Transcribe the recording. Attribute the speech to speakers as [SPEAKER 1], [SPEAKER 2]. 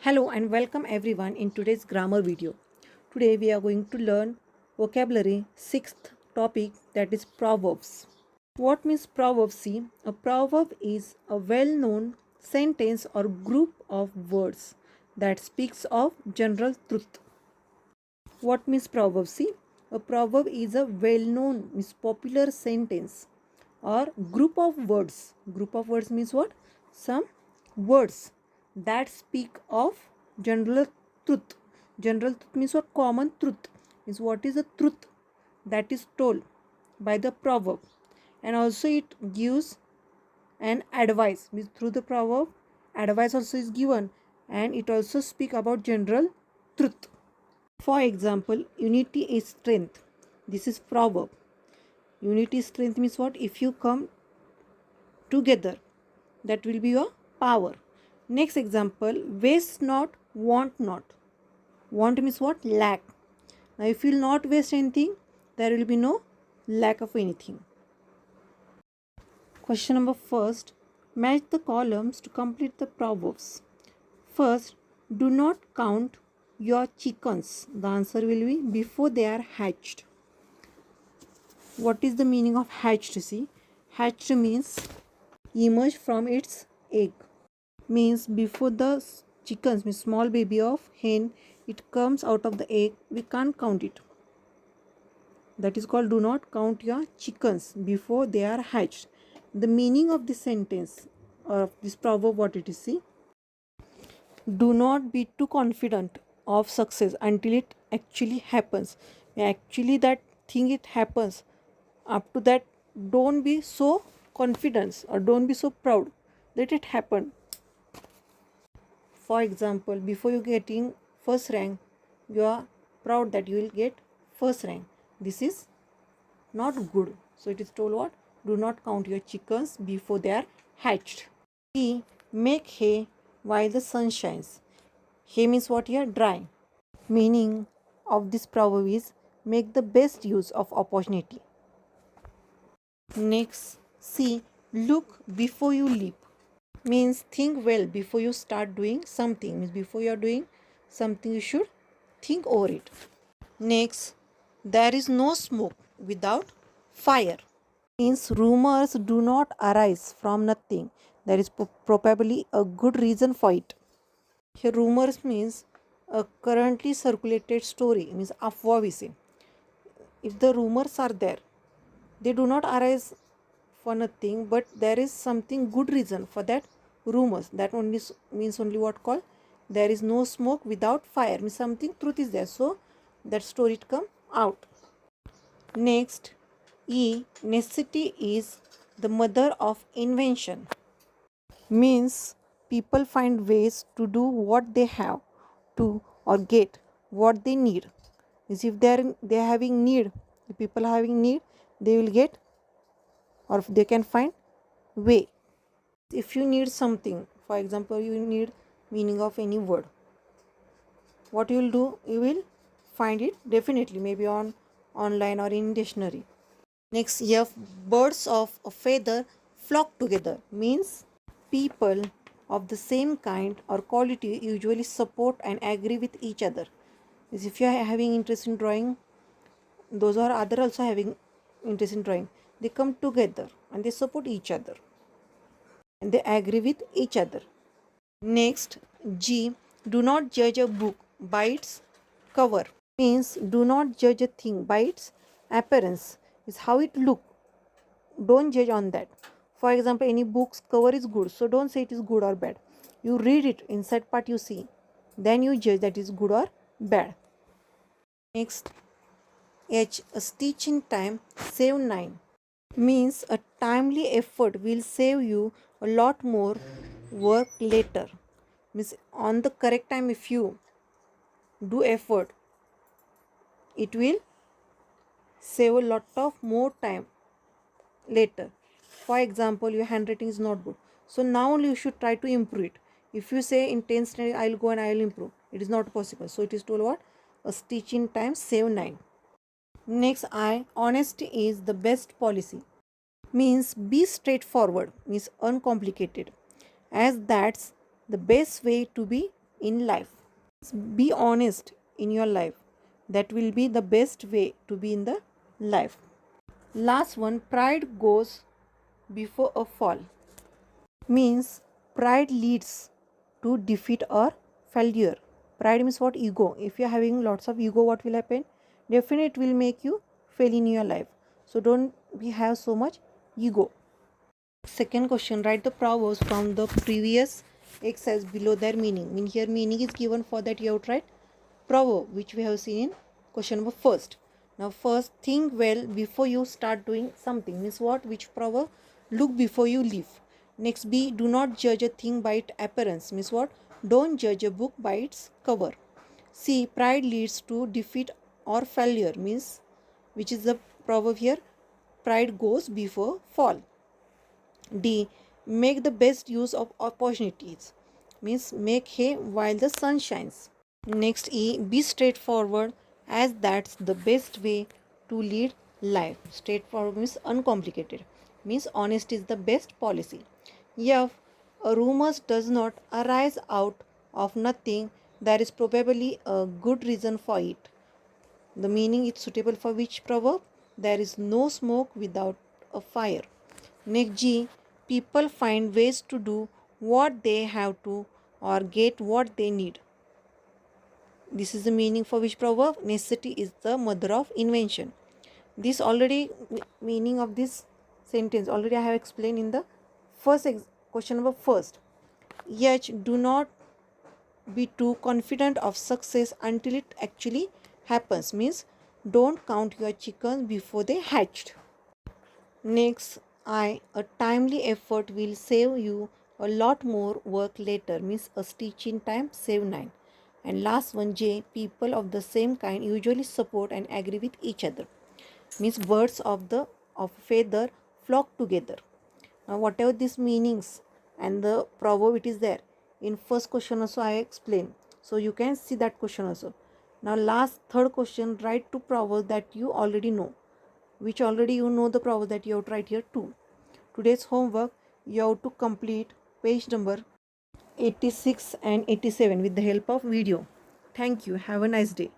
[SPEAKER 1] Hello and welcome everyone in today's grammar video. Today we are going to learn vocabulary sixth topic, that is proverbs. What means proverbs? See, a proverb is a well-known sentence or group of words that speaks of general truth. What means proverbs? See, a proverb is a well-known means popular sentence or group of words. Group of words means what? Some words that speak of general truth. General truth means what? Common truth means what is the truth that is told by the proverb, and also it gives an advice means through the proverb advice also is given, and it also speak about general truth. For example, unity is strength. This is proverb. Unity strength means what? If you come together, that will be your power. Next example, waste not, want not. Want means what? Lack. Now if you will not waste anything, there will be no lack of anything. Question number first, match the columns to complete the proverbs. First, do not count your chickens. The answer will be before they are hatched. What is the meaning of hatched? See, hatched means emerge from its egg. Means before the chickens, means small baby of hen, it comes out of the egg, we can't count it. That is called do not count your chickens before they are hatched. The meaning of this sentence of this proverb, what it is? See, do not be too confident of success until it actually happens. Actually that thing it happens, up to that don't be so confident or don't be so proud that it happened. For example, before you getting first rank, you are proud that you will get first rank. This is not good. So it is told what? Do not count your chickens before they are hatched. B. Make hay while the sun shines. Hay means what here? Dry. Meaning of this proverb is make the best use of opportunity. Next, C. Look before you leap. Means think well before you start doing something. Means before you are doing something, you should think over it. Next, there is no smoke without fire. Means rumors do not arise from nothing. There is probably a good reason for it. Here rumors means a currently circulated story, means afwa we say. If the rumors are there, they do not arise for nothing, but there is something good reason for that rumors. That only means only what called there is no smoke without fire, means something truth is there, so that story it come out. Next, E. Necessity is the mother of invention. Means people find ways to do what they have to or get what they need. Means if they are having need, the people are having need, they will get or they can find way. If you need something, for example, you need meaning of any word, what you will do? You will find it definitely, maybe on online or in dictionary. Next, F. Birds of a feather flock together. Means people of the same kind or quality usually support and agree with each other. Means if you are having interest in drawing, those are other also having interest in drawing, they come together and they support each other and they agree with each other. Next, G. Do not judge a book by its cover. Means do not judge a thing by its appearance, is how it look. Don't judge on that. For example, any book's cover is good, so don't say it is good or bad. You read it, inside part you see, then you judge that is good or bad. Next, H. A stitch in time save 9. Means a timely effort will save you a lot more work later. Means on the correct time if you do effort, it will save a lot of more time later. For example, your handwriting is not good, so now only you should try to improve it. If you say in 10th standard I will go and I will improve, it is not possible. So it is told what? A stitch in time save 9. Next, I. Honesty is the best policy. Means be straightforward, means uncomplicated, as that's the best way to be in life. Be honest in your life. That will be the best way to be in the life. Last one, pride goes before a fall. Means pride leads to defeat or failure. Pride means what? Ego. If you are having lots of ego, what will happen? Definitely it will make you fail in your life. So don't have so much ego. Second question, write the proverbs from the previous exercise below their meaning. Here meaning is given, for that you have to write proverb, which we have seen in question number first. Now first, think well before you start doing something. Means what? Which proverb? Look before you leave. Next, B, do not judge a thing by its appearance. Means what? Don't judge a book by its cover. C, pride leads to defeat or failure. Means which is the proverb here? Pride goes before fall. D, make the best use of opportunities. Means make hay while the sun shines. Next, E, be straightforward, as that's the best way to lead life. Straightforward means uncomplicated. Means honest is the best policy. F, a rumor does not arise out of nothing. There is probably a good reason for it. The meaning is suitable for which proverb? There is no smoke without a fire. Next, G, people find ways to do what they have to or get what they need. This is the meaning for which proverb? Necessity is the mother of invention. This already meaning of this sentence already I have explained in the first question number first. H, do not be too confident of success until it actually happens. Means don't count your chickens before they hatched. Next, I, a timely effort will save you a lot more work later. Means a stitch in time save 9. And last one, J, people of the same kind usually support and agree with each other. Means birds of feather flock together. Now whatever these meanings and the proverb it is there. In first question also I explained. So you can see that question also. Now last third question, write two proverbs that you already know. Which already you know the proverb that you have to write here too. Today's homework, you have to complete page number 86 and 87 with the help of video. Thank you. Have a nice day.